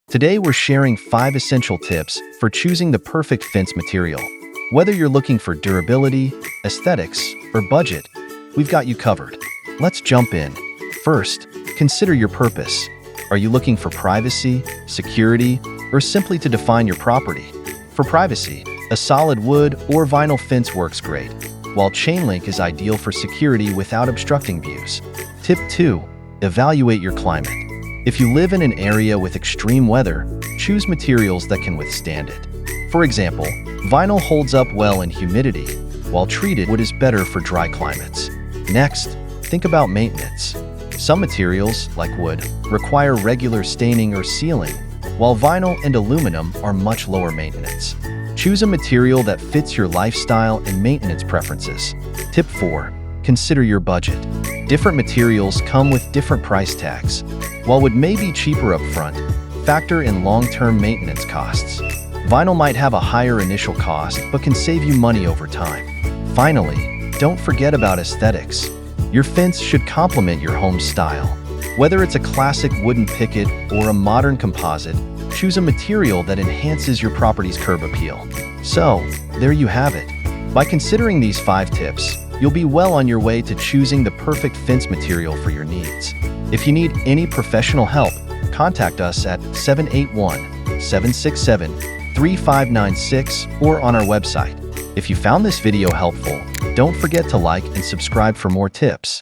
Today we're sharing 5 essential tips for choosing the perfect fence material. Whether you're looking for durability, aesthetics, or budget, we've got you covered. Let's jump in. First, consider your purpose. Are you looking for privacy, security, or simply to define your property? For privacy, a solid wood or vinyl fence works great, while chain link is ideal for security without obstructing views. Tip 2. Evaluate your climate. If you live in an area with extreme weather, choose materials that can withstand it. For example, vinyl holds up well in humidity, while treated wood is better for dry climates. Next, think about maintenance. Some materials, like wood, require regular staining or sealing, while vinyl and aluminum are much lower maintenance. Choose a material that fits your lifestyle and maintenance preferences. Tip 4. Consider your budget. Different materials come with different price tags. While wood may be cheaper up front, factor in long-term maintenance costs. Vinyl might have a higher initial cost but can save you money over time. Finally, don't forget about aesthetics. Your fence should complement your home style. Whether it's a classic wooden picket or a modern composite, choose a material that enhances your property's curb appeal. So, there you have it. By considering these 5 tips, you'll be well on your way to choosing the perfect fence material for your needs. If you need any professional help, contact us at 781-767-3596 or on our website. If you found this video helpful, don't forget to like and subscribe for more tips.